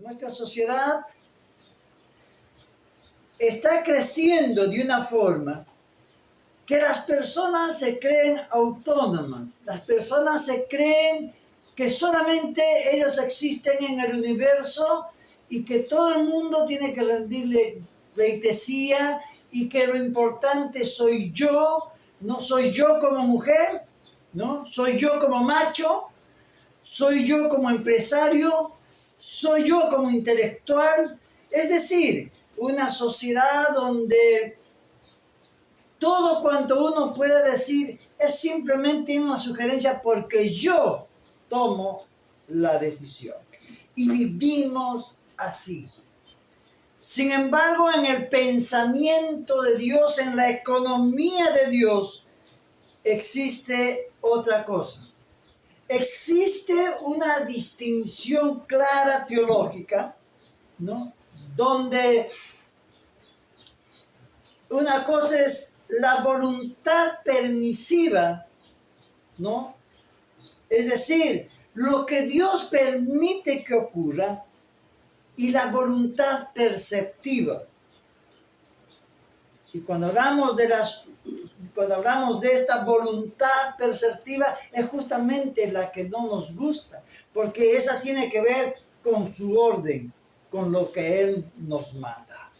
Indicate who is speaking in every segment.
Speaker 1: Nuestra sociedad está creciendo de una forma que las personas se creen autónomas, las personas se creen que solamente ellos existen en el universo y que todo el mundo tiene que rendirle pleitesía y que lo importante soy yo, no soy yo como mujer, ¿no? Soy yo como macho, soy yo como empresario, soy yo como intelectual. Es decir, una sociedad donde todo cuanto uno puede decir es simplemente una sugerencia porque yo tomo la decisión. Y vivimos así. Sin embargo, en el pensamiento de Dios, en la economía de Dios, existe otra cosa. Existe una distinción clara teológica, ¿no? Donde una cosa es la voluntad permisiva, ¿no? Es decir, lo que Dios permite que ocurra, y la voluntad perceptiva. Y cuando hablamos de esta voluntad perceptiva, es justamente la que no nos gusta, porque esa tiene que ver con su orden, con lo que Él nos manda.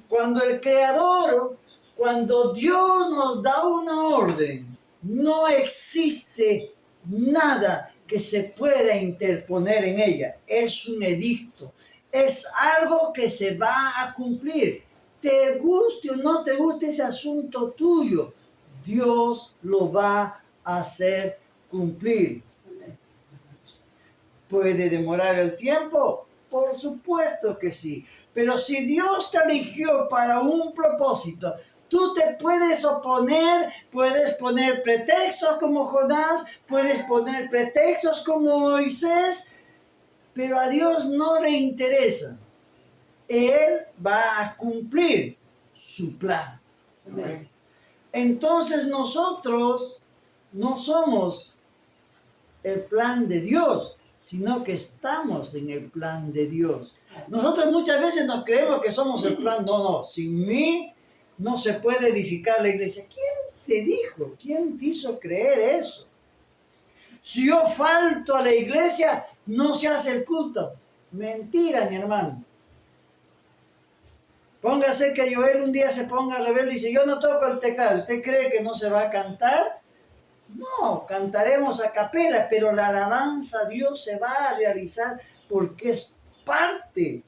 Speaker 1: Cuando el Creador, cuando Dios nos da una orden, no existe nada que se pueda interponer en ella. Es un edicto, es algo que se va a cumplir. Te guste o no te guste ese asunto tuyo, Dios lo va a hacer cumplir. ¿Puede demorar el tiempo? Por supuesto que sí. Pero si Dios te eligió para un propósito, tú te puedes oponer, puedes poner pretextos como Jonás, puedes poner pretextos como Moisés, pero a Dios no le interesa. Él va a cumplir su plan. Amén. Entonces nosotros no somos el plan de Dios, sino que estamos en el plan de Dios. Nosotros muchas veces nos creemos que somos el plan. No, sin mí no se puede edificar la iglesia. ¿Quién te dijo? ¿Quién te hizo creer eso? Si yo falto a la iglesia, no se hace el culto. Mentira, mi hermano. Póngase que Joel un día se ponga rebelde y dice, yo no toco el teclado. ¿Usted cree que no se va a cantar? No, cantaremos a capela, pero la alabanza a Dios se va a realizar porque es parte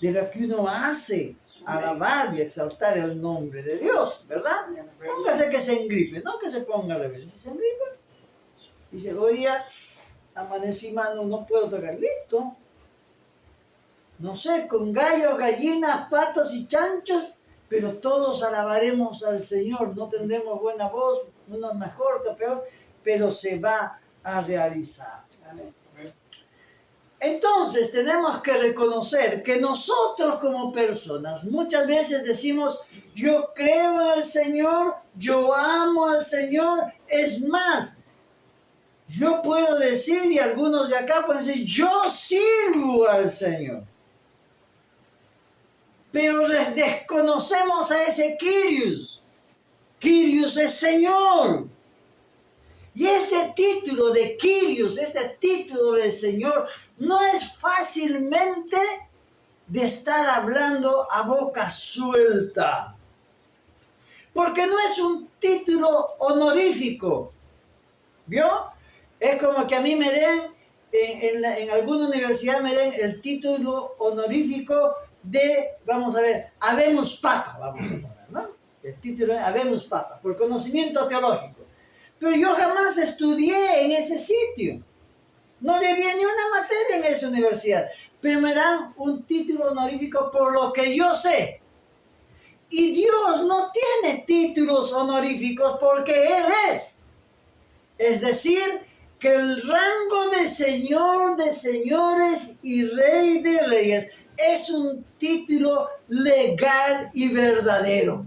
Speaker 1: de lo que uno hace, alabar y exaltar el nombre de Dios, ¿verdad? Póngase que se engripe, no que se ponga rebelde. Si se engripe, dice, hoy día amanecí mano, no puedo tocar, listo. No sé, con gallos, gallinas, patos y chanchos, pero todos alabaremos al Señor. No tendremos buena voz, uno mejor, otro peor, pero se va a realizar. Amén. Entonces tenemos que reconocer que nosotros como personas muchas veces decimos, yo creo en el Señor, yo amo al Señor. Es más, yo puedo decir, y algunos de acá pueden decir, yo sirvo al Señor. Pero desconocemos a ese Kyrios. Kyrios es Señor. Y este título de Kyrios, este título de Señor, no es fácilmente de estar hablando a boca suelta. Porque no es un título honorífico. ¿Vio? Es como que a mí me den, en alguna universidad me den el título honorífico de, vamos a ver, Habemus Papa, vamos a poner, ¿no? El título es Habemus Papa, por conocimiento teológico. Pero yo jamás estudié en ese sitio. No le vi ni una materia en esa universidad. Pero me dan un título honorífico por lo que yo sé. Y Dios no tiene títulos honoríficos porque Él es. Es decir, que el rango de Señor de señores y Rey de reyes es un título legal y verdadero.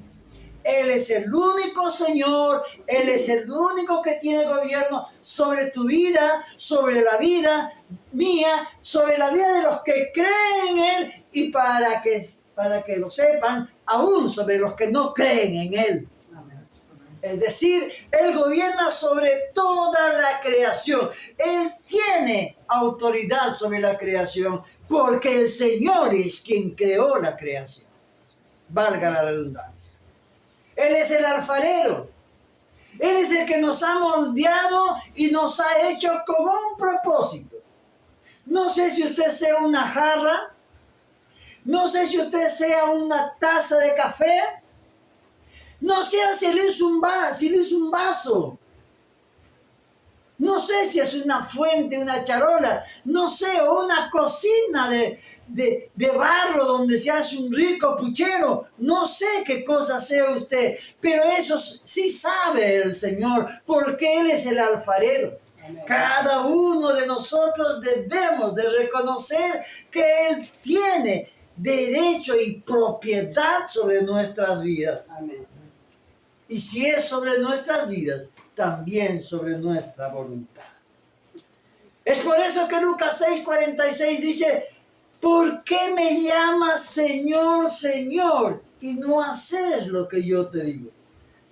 Speaker 1: Él es el único Señor, Él es el único que tiene gobierno sobre tu vida, sobre la vida mía, sobre la vida de los que creen en Él y para que lo sepan, aún sobre los que no creen en Él. Es decir, Él gobierna sobre toda la creación. Él tiene autoridad sobre la creación porque el Señor es quien creó la creación. Valga la redundancia. Él es el alfarero. Él es el que nos ha moldeado y nos ha hecho con un propósito. No sé si usted sea una jarra, no sé si usted sea una taza de café, no sé si le hizo un vaso, no sé si es una fuente, una charola, no sé, o una cocina de barro donde se hace un rico puchero. No sé qué cosa sea usted, pero eso sí sabe el Señor, porque Él es el alfarero. Amén. Cada uno de nosotros debemos de reconocer que Él tiene derecho y propiedad sobre nuestras vidas. Amén. Y si es sobre nuestras vidas, también sobre nuestra voluntad. Es por eso que Lucas 6:46 dice: ¿por qué me llamas Señor, Señor, y no haces lo que yo te digo?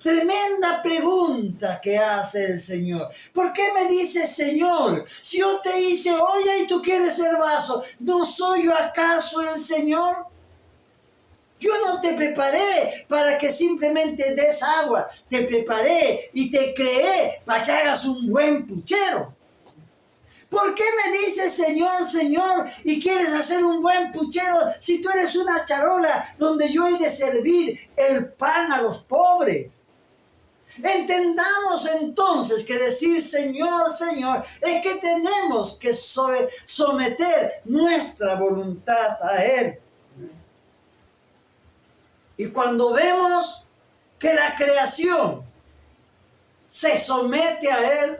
Speaker 1: Tremenda pregunta que hace el Señor. ¿Por qué me dices Señor? Si yo te hice olla y tú quieres ser vaso, ¿no soy yo acaso el Señor? Yo no te preparé para que simplemente des agua. Te preparé y te creé para que hagas un buen puchero. ¿Por qué me dices Señor, Señor y quieres hacer un buen puchero si tú eres una charola donde yo he de servir el pan a los pobres? Entendamos entonces que decir Señor, Señor es que tenemos que someter nuestra voluntad a Él. Y cuando vemos que la creación se somete a Él,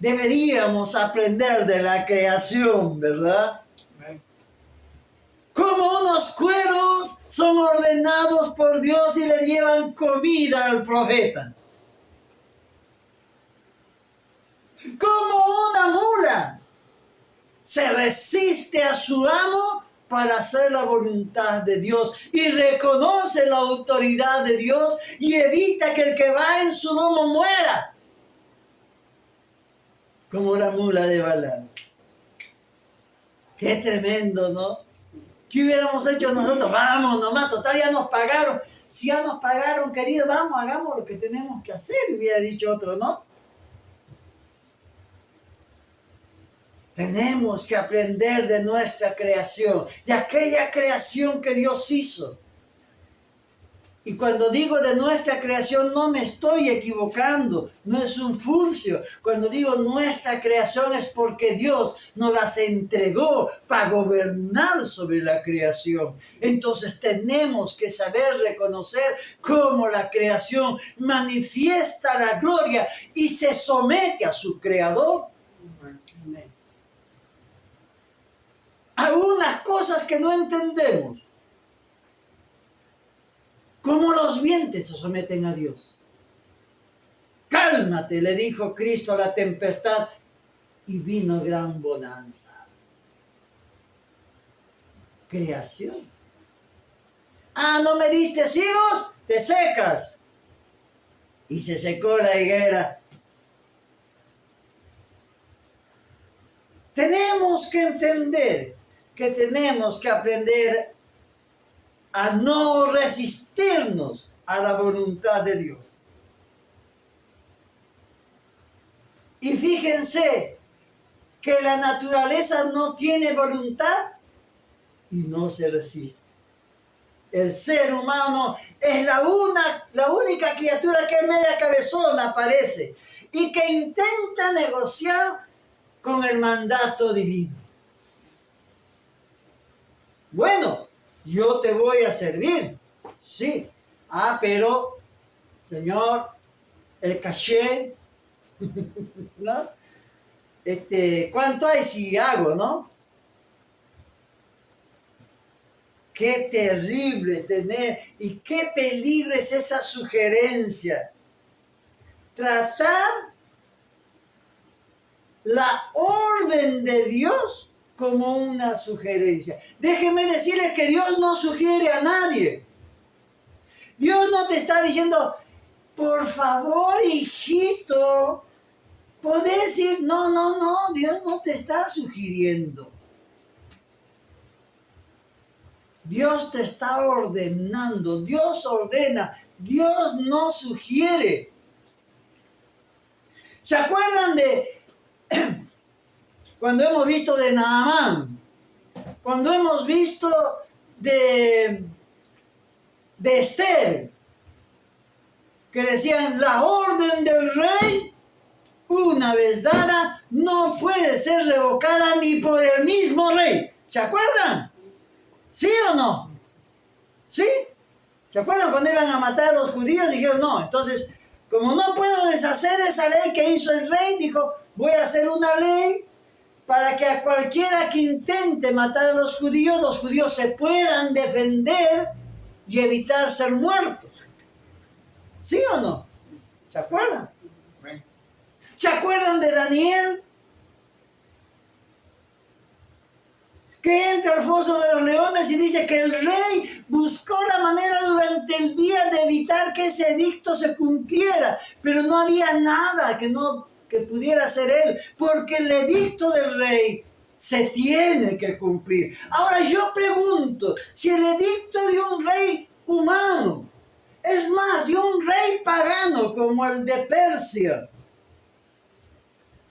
Speaker 1: deberíamos aprender de la creación, ¿verdad? Como unos cuervos son ordenados por Dios y le llevan comida al profeta. Como una mula se resiste a su amo para hacer la voluntad de Dios y reconoce la autoridad de Dios y evita que el que va en su lomo muera. Como la mula de Balaam. Qué tremendo, ¿no? ¿Qué hubiéramos hecho nosotros? Vamos nomás, total, ya nos pagaron. Si ya nos pagaron, querido, vamos, hagamos lo que tenemos que hacer, hubiera dicho otro, ¿no? Tenemos que aprender de nuestra creación, de aquella creación que Dios hizo. Y cuando digo de nuestra creación no me estoy equivocando, no es un furcio. Cuando digo nuestra creación es porque Dios nos las entregó para gobernar sobre la creación. Entonces tenemos que saber reconocer cómo la creación manifiesta la gloria y se somete a su creador. Algunas cosas que no entendemos. Como los vientos se someten a Dios. Cálmate, le dijo Cristo a la tempestad, y vino gran bonanza. Creación. Ah, ¿no me diste higos? Te secas. Y se secó la higuera. Tenemos que entender que tenemos que aprender a no resistirnos a la voluntad de Dios. Y fíjense que la naturaleza no tiene voluntad y no se resiste. El ser humano es la única criatura que es media cabezona, parece, y que intenta negociar con el mandato divino. Bueno, yo te voy a servir, sí. Ah, pero, Señor, el caché, ¿no? ¿Cuánto hay si hago, no? Qué terrible tener y qué peligro es esa sugerencia. Tratar la orden de Dios como una sugerencia. Déjeme decirle que Dios no sugiere a nadie. Dios no te está diciendo, por favor, hijito, podés ir. No, Dios no te está sugiriendo. Dios te está ordenando, Dios ordena, Dios no sugiere. ¿Se acuerdan de cuando hemos visto de Naamán? Cuando hemos visto de Esther, que decían, la orden del rey, una vez dada, no puede ser revocada ni por el mismo rey. ¿Se acuerdan? ¿Sí o no? ¿Sí? ¿Se acuerdan cuando iban a matar a los judíos? Dijeron, no, entonces, como no puedo deshacer esa ley que hizo el rey, dijo, voy a hacer una ley para que a cualquiera que intente matar a los judíos se puedan defender y evitar ser muertos. ¿Sí o no? ¿Se acuerdan? ¿Se acuerdan de Daniel? Que entra al foso de los leones y dice que el rey buscó la manera durante el día de evitar que ese edicto se cumpliera, pero no había nada que pudiera hacer él, porque el edicto del rey se tiene que cumplir. Ahora yo pregunto, si el edicto de un rey humano, es más, de un rey pagano como el de Persia,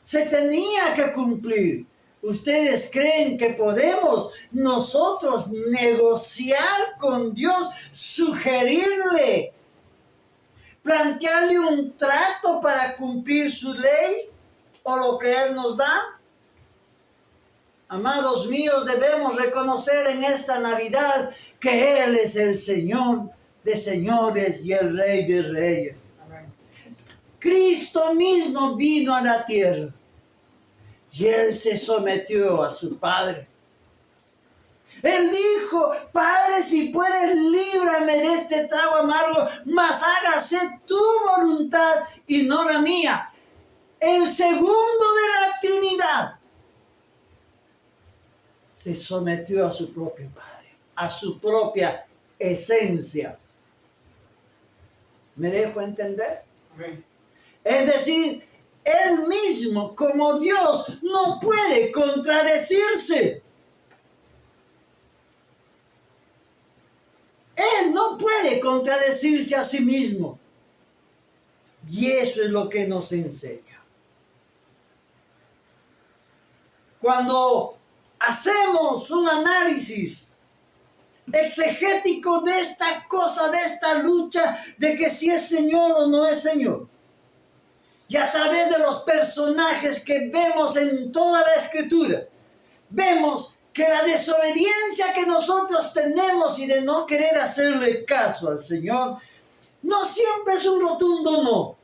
Speaker 1: se tenía que cumplir, ¿ustedes creen que podemos nosotros negociar con Dios, sugerirle, plantearle un trato para cumplir su ley o lo que Él nos da? Amados míos, debemos reconocer en esta Navidad que Él es el Señor de señores y el Rey de reyes. Amén. Cristo mismo vino a la tierra y Él se sometió a su Padre. Él dijo, Padre, si puedes, líbrame de este trago amargo, mas hágase tu voluntad y no la mía. El segundo de la Trinidad se sometió a su propio Padre, a su propia esencia. ¿Me dejo entender? Amén. Es decir, Él mismo, como Dios, no puede contradecirse. Él no puede contradecirse a sí mismo. Y eso es lo que nos enseña. Cuando hacemos un análisis exegético de esta cosa, de esta lucha, de que si es Señor o no es Señor, y a través de los personajes que vemos en toda la Escritura, vemos que la desobediencia que nosotros tenemos y de no querer hacerle caso al Señor, no siempre es un rotundo no.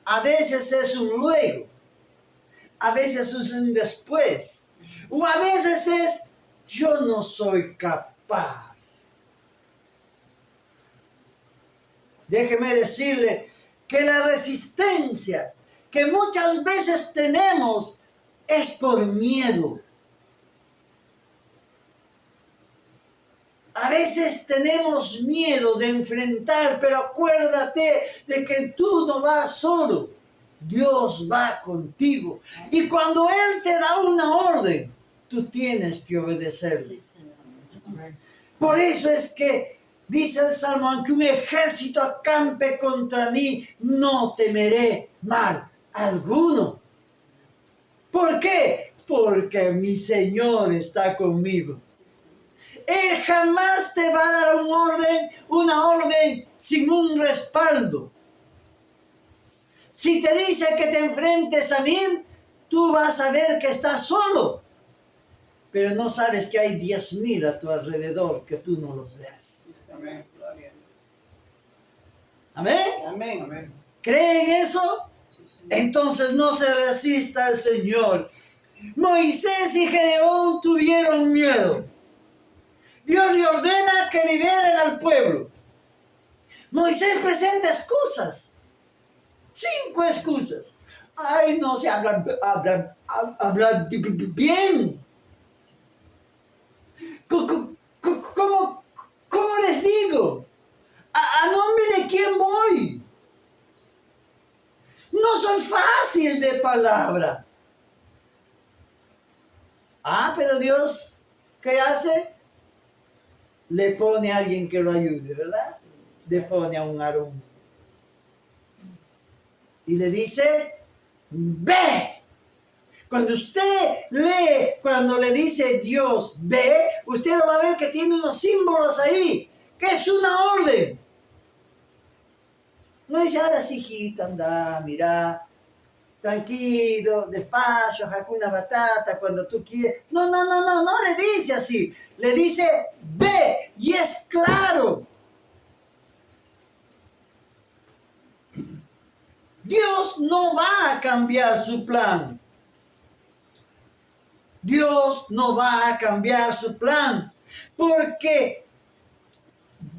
Speaker 1: A veces es un luego, a veces es un después, o a veces es yo no soy capaz. Déjeme decirle que la resistencia que muchas veces tenemos es por miedo. A veces tenemos miedo de enfrentar, pero acuérdate de que tú no vas solo. Dios va contigo. Y cuando Él te da una orden, tú tienes que obedecerle. Por eso es que dice el Salmo, aunque un ejército acampe contra mí, no temeré mal alguno. ¿Por qué? Porque mi Señor está conmigo. Él jamás te va a dar una orden sin un respaldo. Si te dice que te enfrentes a mí, tú vas a ver que estás solo. Pero no sabes que hay 10,000 a tu alrededor que tú no los ves. Amén. Amén. Amén. Amén. ¿Creen eso? Entonces no se resista al Señor. Moisés y Gedeón tuvieron miedo. Dios le ordena que liberen al pueblo. Moisés presenta excusas. 5 excusas. Ay, no se habla bien. ¿Cómo les digo? ¿A nombre de quién voy? No soy fácil de palabra. Pero Dios, ¿qué hace? Le pone a alguien que lo ayude, ¿verdad? Le pone a un Aarón. Y le dice, ve. Cuando usted lee, cuando le dice Dios, ve, usted va a ver que tiene unos símbolos ahí, que es una orden. No dice, ahora sí, hijito, anda, mira, tranquilo, despacio, Hakuna Matata, cuando tú quieres. No le dice así. Le dice, ve, y es claro. Dios no va a cambiar su plan. Dios no va a cambiar su plan, porque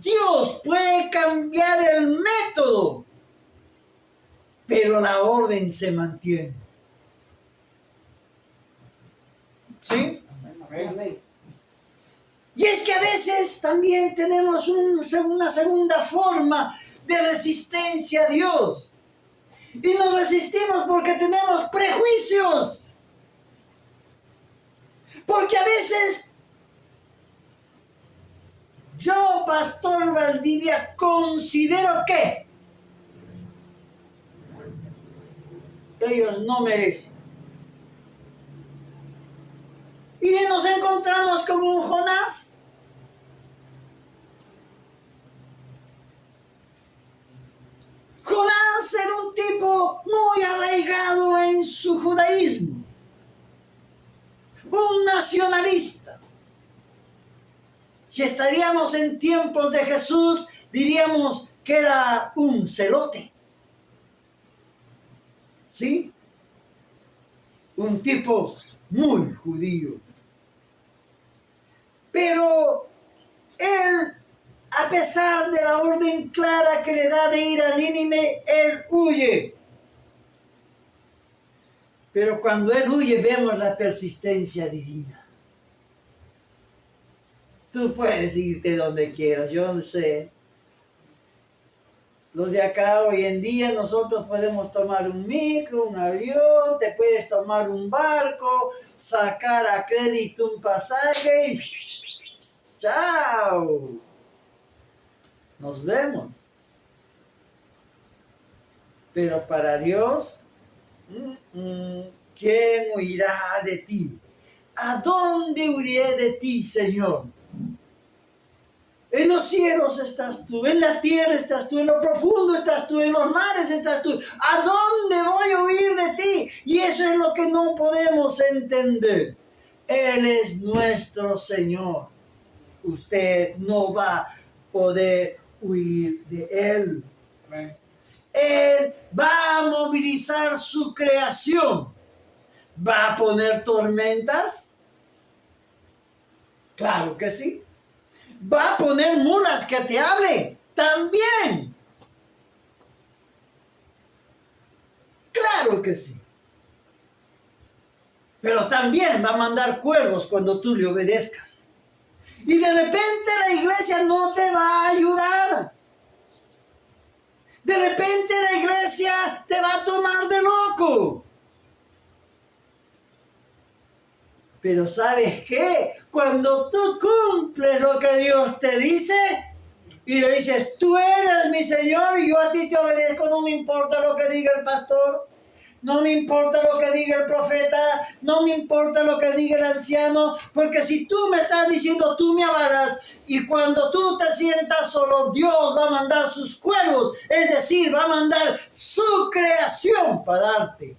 Speaker 1: Dios puede cambiar el método, pero la orden se mantiene. ¿Sí? Amén. Y es que a veces también tenemos una segunda forma de resistencia a Dios. Y nos resistimos porque tenemos prejuicios. Porque a veces yo, Pastor Valdivia, considero que ellos no merecen. Y nos encontramos con un Jonás. Jonás era un tipo muy arraigado en su judaísmo. Un nacionalista. Si estaríamos en tiempos de Jesús, diríamos que era un celote. ¿Sí? Un tipo muy judío. Pero él, a pesar de la orden clara que le da de ir a Nínive, él huye. Pero cuando él huye, vemos la persistencia divina. Tú puedes irte donde quieras, yo no sé. Los de acá hoy en día nosotros podemos tomar un micro, un avión, te puedes tomar un barco, sacar a crédito un pasaje y ¡chao! Nos vemos. Pero para Dios, ¿quién huirá de ti? ¿A dónde huiré de ti, Señor? En los cielos estás tú, en la tierra estás tú, en lo profundo estás tú, en los mares estás tú. ¿A dónde voy a huir de ti? Y eso es lo que no podemos entender. Él es nuestro Señor. Usted no va a poder huir de Él. Amén. Él va a movilizar su creación. ¿Va a poner tormentas? Claro que sí. ¿Va a poner mulas que te hablen? También. Claro que sí. Pero también va a mandar cuervos cuando tú le obedezcas. Y de repente la iglesia no te va a ayudar. De repente la iglesia te va a tomar de loco. Pero ¿sabes qué? Cuando tú cumples lo que Dios te dice y le dices, tú eres mi Señor y yo a ti te obedezco, no me importa lo que diga el pastor, no me importa lo que diga el profeta, no me importa lo que diga el anciano, porque si tú me estás diciendo, tú me amarás, y cuando tú te sientas solo, Dios va a mandar sus cuervos, es decir, va a mandar su creación para darte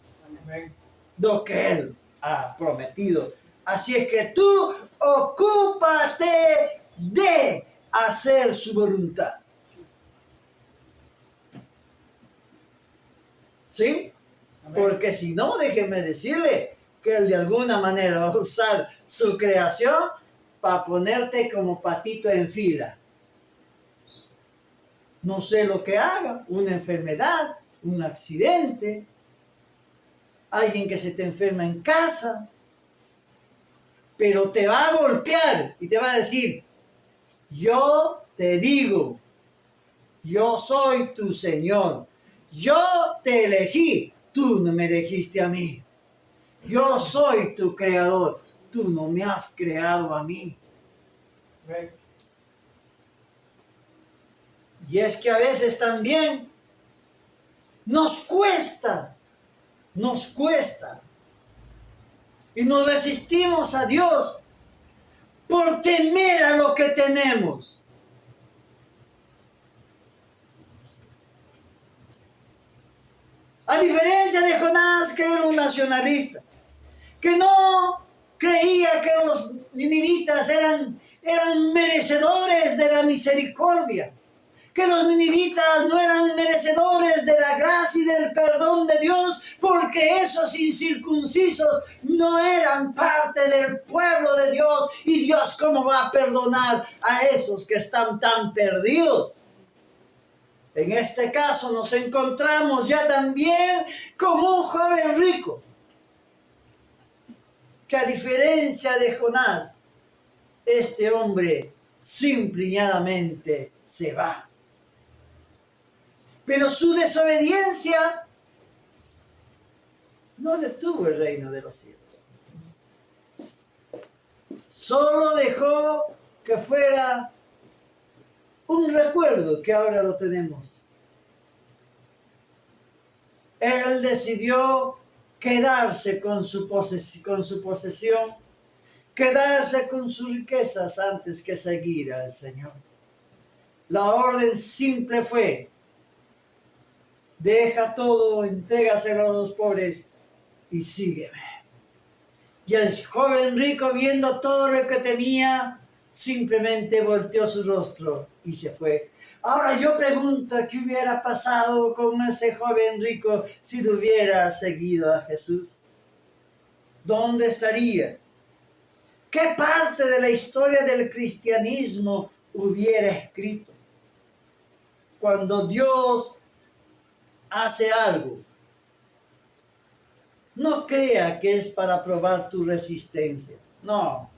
Speaker 1: lo que Él ha prometido. Así es que tú ocúpate de hacer su voluntad. ¿Sí? Porque si no, déjeme decirle que Él de alguna manera va a usar su creación para ponerte como patito en fila. No sé lo que haga, una enfermedad, un accidente, alguien que se te enferma en casa, pero te va a golpear y te va a decir, yo te digo, yo soy tu Señor, yo te elegí, tú no me elegiste a mí, yo soy tu creador, tú no me has creado a mí. Y es que a veces también nos cuesta, y nos resistimos a Dios por temer a lo que tenemos. A diferencia de Jonás, que era un nacionalista, que no creía que los ninivitas eran merecedores de la misericordia, que los ninivitas no eran merecedores de la gracia y del perdón de Dios, porque esos incircuncisos no eran parte del pueblo de Dios, y Dios cómo va a perdonar a esos que están tan perdidos. En este caso nos encontramos ya también como un joven rico, que a diferencia de Jonás, este hombre simple y llanamente se va. Pero su desobediencia no detuvo el reino de los cielos. Solo dejó que fuera un recuerdo que ahora lo tenemos. Él decidió quedarse con su posesión, quedarse con sus riquezas antes que seguir al Señor. La orden simple fue: deja todo, entrégaselo a los pobres y sígueme. Y el joven rico, viendo todo lo que tenía, simplemente volteó su rostro y se fue. Ahora yo pregunto, ¿qué hubiera pasado con ese joven rico si lo hubiera seguido a Jesús? ¿Dónde estaría? ¿Qué parte de la historia del cristianismo hubiera escrito? Cuando Dios hace algo, no crea que es para probar tu resistencia. No.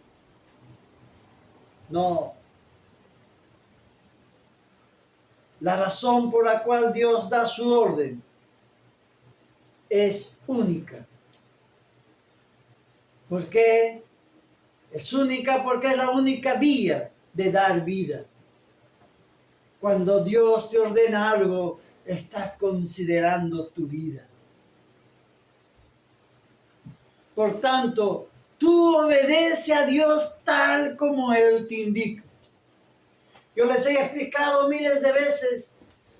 Speaker 1: La razón por la cual Dios da su orden es única. ¿Por qué? Es única porque es la única vía de dar vida. Cuando Dios te ordena algo, está considerando tu vida. Por tanto, tú obedece a Dios tal como Él te indica. Yo les he explicado miles de veces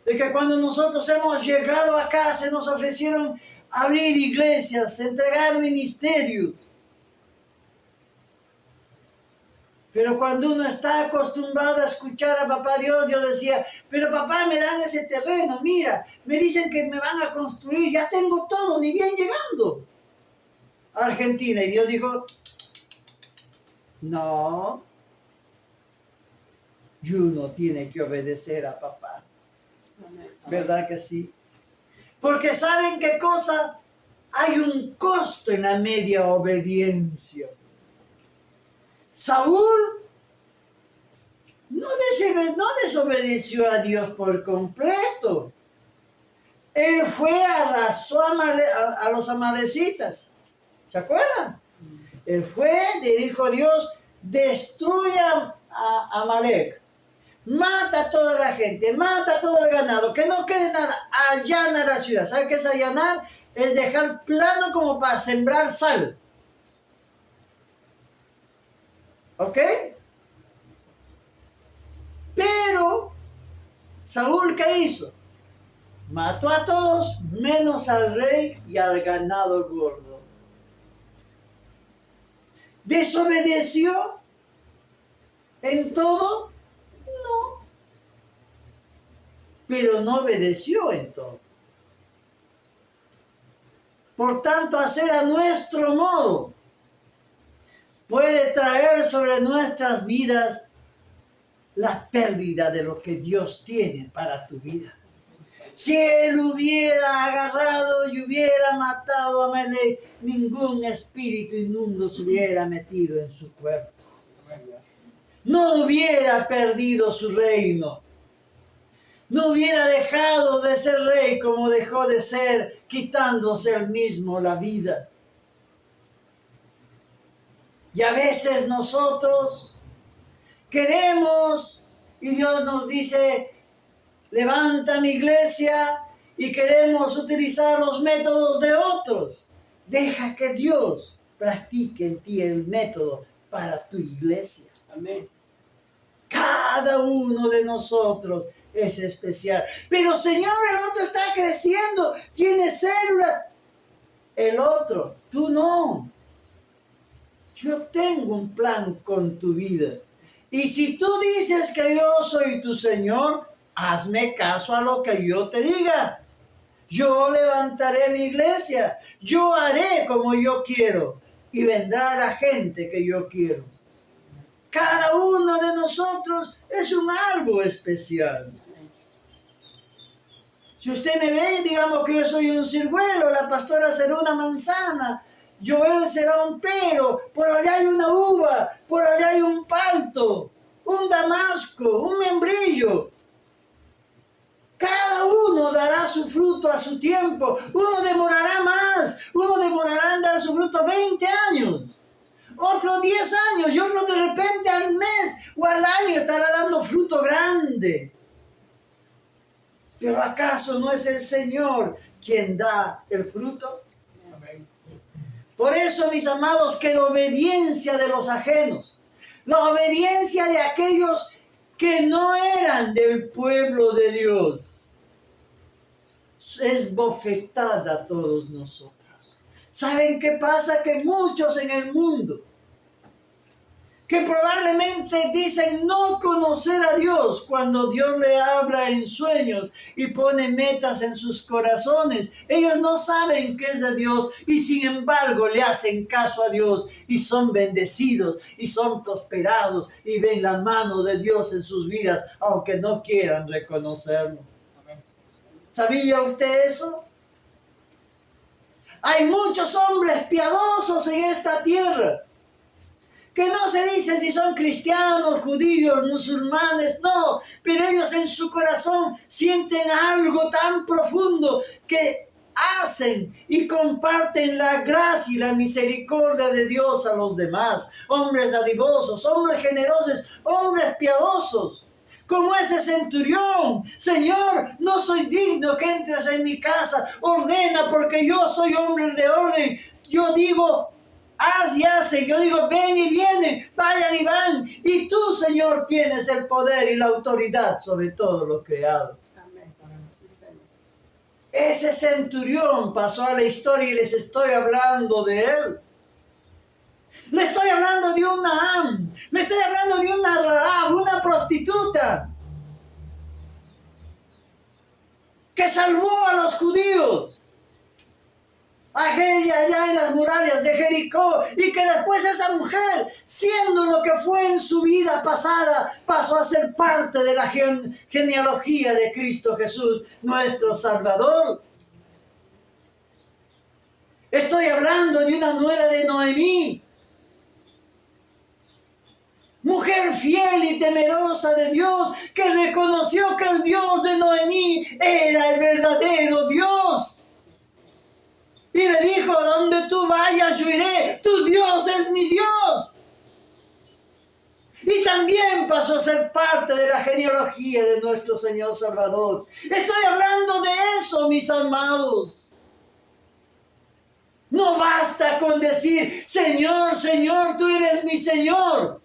Speaker 1: de que cuando nosotros hemos llegado acá, se nos ofrecieron abrir iglesias, entregar ministerios. Pero cuando uno está acostumbrado a escuchar a papá Dios, yo decía, pero papá, me dan ese terreno, mira, me dicen que me van a construir, ya tengo todo, ni bien llegando a Argentina. Y Dios dijo, no, y uno tiene que obedecer a papá. ¿Verdad que sí? Porque ¿saben qué cosa? Hay un costo en la media obediencia. Saúl no desobedeció a Dios por completo. Él fue, arrasó a los amalecitas. ¿Se acuerdan? Él fue, le dijo a Dios, destruya a Amalek. Mata a toda la gente, mata a todo el ganado, que no quede nada, allana la ciudad. ¿Sabe qué es allanar? Es dejar plano como para sembrar sal. ¿Ok? Pero Saúl, ¿qué hizo? Mató a todos menos al rey y al ganado gordo. ¿Desobedeció en todo? No. Pero no obedeció en todo. Por tanto, hacer a nuestro modo, puede traer sobre nuestras vidas la pérdida de lo que Dios tiene para tu vida. Si Él hubiera agarrado y hubiera matado a Amalek, ningún espíritu inmundo se hubiera metido en su cuerpo. No hubiera perdido su reino. No hubiera dejado de ser rey como dejó de ser, quitándose él mismo la vida. Y a veces nosotros queremos, y Dios nos dice, levanta mi iglesia, y queremos utilizar los métodos de otros. Deja que Dios practique en ti el método para tu iglesia.
Speaker 2: Amén.
Speaker 1: Cada uno de nosotros es especial. Pero Señor, el otro está creciendo, tiene células. El otro, tú no. Yo tengo un plan con tu vida. Y si tú dices que yo soy tu Señor, hazme caso a lo que yo te diga. Yo levantaré mi iglesia. Yo haré como yo quiero. Y vendrá la gente que yo quiero. Cada uno de nosotros es un árbol especial. Si usted me ve, digamos que yo soy un ciruelo, la pastora será una manzana, Joel será un pelo, por allá hay una uva, por allá hay un palto, un damasco, un membrillo. Cada uno dará su fruto a su tiempo. Uno demorará más, uno demorará en dar su fruto 20 años, otros 10 años, y otro de repente al mes o al año estará dando fruto grande. ¿Pero acaso no es el Señor quien da el fruto?
Speaker 2: Amén.
Speaker 1: Por eso, mis amados, que la obediencia de los ajenos, la obediencia de aquellos que no eran del pueblo de Dios, es bofetada a todos nosotros. ¿Saben qué pasa? Que muchos en el mundo, que probablemente dicen no conocer a Dios, cuando Dios le habla en sueños y pone metas en sus corazones, ellos no saben qué es de Dios y sin embargo le hacen caso a Dios y son bendecidos y son prosperados y ven la mano de Dios en sus vidas, aunque no quieran reconocerlo. ¿Sabía usted eso? Hay muchos hombres piadosos en esta tierra, que no se dicen si son cristianos, judíos, musulmanes, no, pero ellos en su corazón sienten algo tan profundo que hacen y comparten la gracia y la misericordia de Dios a los demás. Hombres dadivosos, hombres generosos, hombres piadosos, como ese centurión. Señor, no soy digno que entres en mi casa, ordena porque yo soy hombre de orden. Yo digo, haz y hace, yo digo, ven y vienen, vayan y van. Y tú, Señor, tienes el poder y la autoridad sobre todo lo creado.
Speaker 2: Amén. Sí, Señor.
Speaker 1: Ese centurión pasó a la historia y les estoy hablando de él. Le estoy hablando de un Naam, le estoy hablando de una Rahab, una prostituta, que salvó a los judíos. Aquella allá en las murallas de Jericó, y que después esa mujer, siendo lo que fue en su vida pasada, pasó a ser parte de la genealogía de Cristo Jesús, nuestro Salvador. Estoy hablando de una nuera de Noemí, mujer fiel y temerosa de Dios, que reconoció que el Dios de Noemí era el verdadero Dios. Y le dijo, donde tú vayas yo iré, tu Dios es mi Dios. Y también pasó a ser parte de la genealogía de nuestro Señor Salvador. Estoy hablando de eso, mis amados. No basta con decir, Señor, Señor, tú eres mi Señor.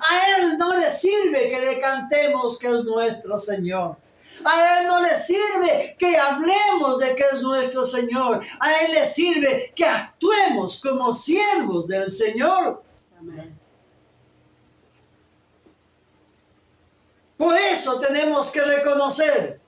Speaker 1: A Él no le sirve que le cantemos que es nuestro Señor. A Él no le sirve que hablemos de que es nuestro Señor. A Él le sirve que actuemos como siervos del Señor.
Speaker 2: Amén.
Speaker 1: Por eso tenemos que reconocer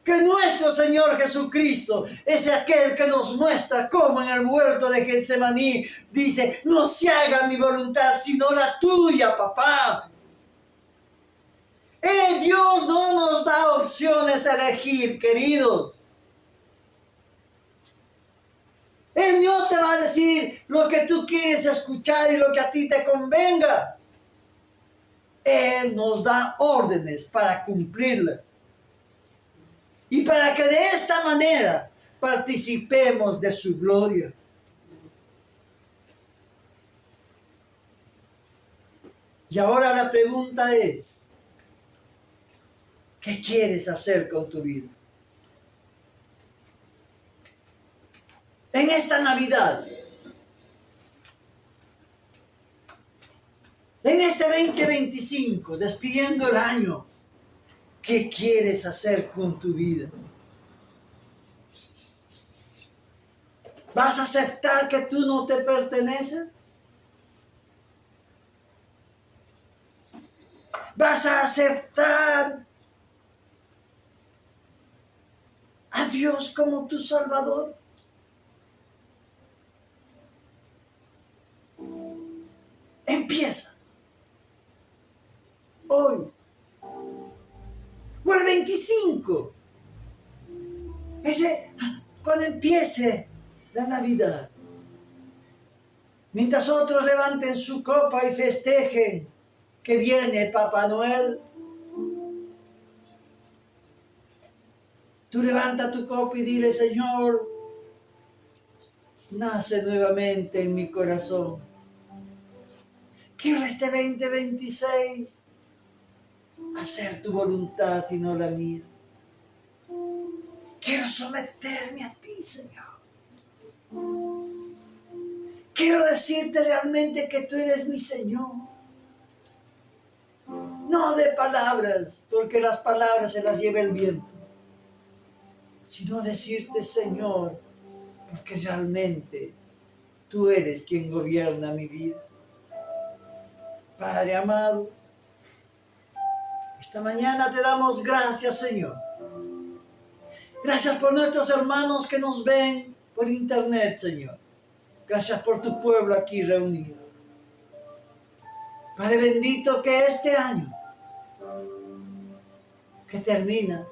Speaker 1: Que nuestro Señor Jesucristo es aquel que nos muestra cómo en el huerto de Getsemaní dice, no se haga mi voluntad sino la tuya, papá. Dios no nos da opciones a elegir, queridos. Él no te va a decir lo que tú quieres escuchar y lo que a ti te convenga. Él nos da órdenes para cumplirlas. Y para que de esta manera participemos de su gloria. Y ahora la pregunta es, ¿qué quieres hacer con tu vida? En esta Navidad, en este 2025, despidiendo el año, ¿qué quieres hacer con tu vida? ¿Vas a aceptar que tú no te perteneces? ¿Vas a aceptar a Dios como tu Salvador? Empieza hoy o el 25. Cuando empiece la Navidad. Mientras otros levanten su copa y festejen que viene Papá Noel, tú levanta tu copa y dile, Señor, nace nuevamente en mi corazón. Quiero este 2026 hacer tu voluntad y no la mía. Quiero someterme a ti, Señor. Quiero decirte realmente que tú eres mi Señor. No de palabras, porque las palabras se las lleva el viento. Sino decirte, Señor, porque realmente tú eres quien gobierna mi vida. Padre amado, esta mañana te damos gracias, Señor. Gracias por nuestros hermanos que nos ven por internet, Señor. Gracias por tu pueblo aquí reunido. Padre bendito, que este año que termine,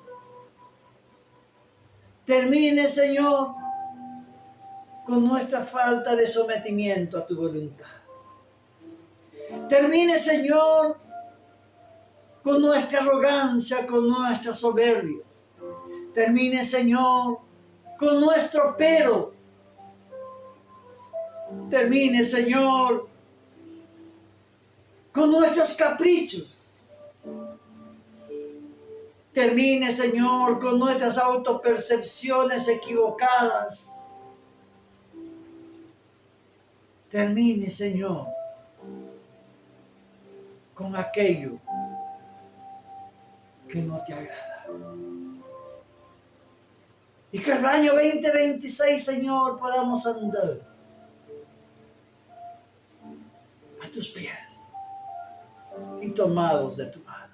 Speaker 1: Señor, con nuestra falta de sometimiento a tu voluntad. Termine, Señor, con nuestra arrogancia, con nuestra soberbia. Termine, Señor, con nuestro pero. Termine, Señor, con nuestros caprichos. Termine, Señor, con nuestras autopercepciones equivocadas. Termine, Señor, con aquello que no te agrada. Y que el año 2026, Señor, podamos andar a tus pies y tomados de tu mano.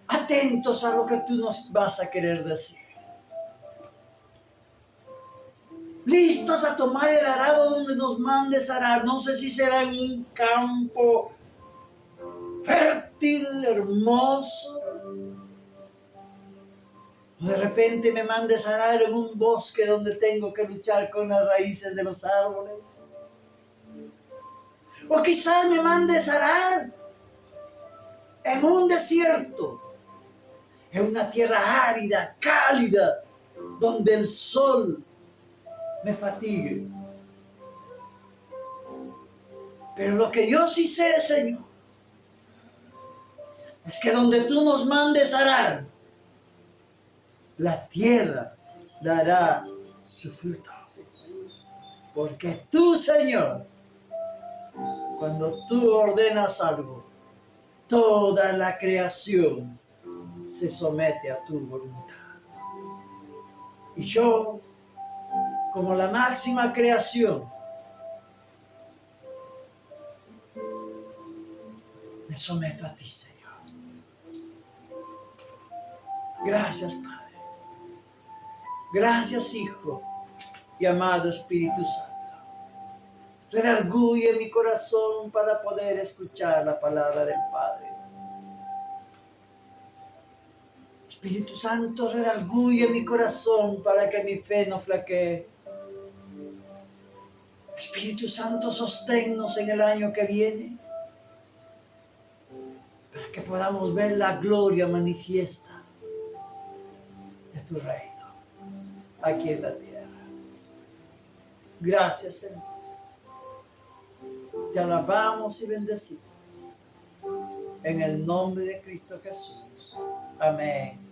Speaker 1: Atentos a lo que tú nos vas a querer decir. Listos a tomar el arado donde nos mandes arar. No sé si será en un campo fértil, hermoso. O de repente me mandes arar en un bosque donde tengo que luchar con las raíces de los árboles. O quizás me mandes arar en un desierto, en una tierra árida, cálida, donde el sol me fatigue. Pero lo que yo sí sé, Señor, es que donde tú nos mandes arar, la tierra dará su fruto. Porque tú, Señor, cuando tú ordenas algo, toda la creación se somete a tu voluntad. Y yo, como la máxima creación, me someto a ti, Señor. Gracias, Padre. Gracias, Hijo y amado Espíritu Santo. Redarguye mi corazón para poder escuchar la palabra del Padre. Espíritu Santo, redarguye mi corazón para que mi fe no flaquee. Espíritu Santo, sosténnos en el año que viene, para que podamos ver la gloria manifiesta de tu reino aquí en la tierra. Gracias, Señor. Te alabamos y bendecimos en el nombre de Cristo Jesús. Amén.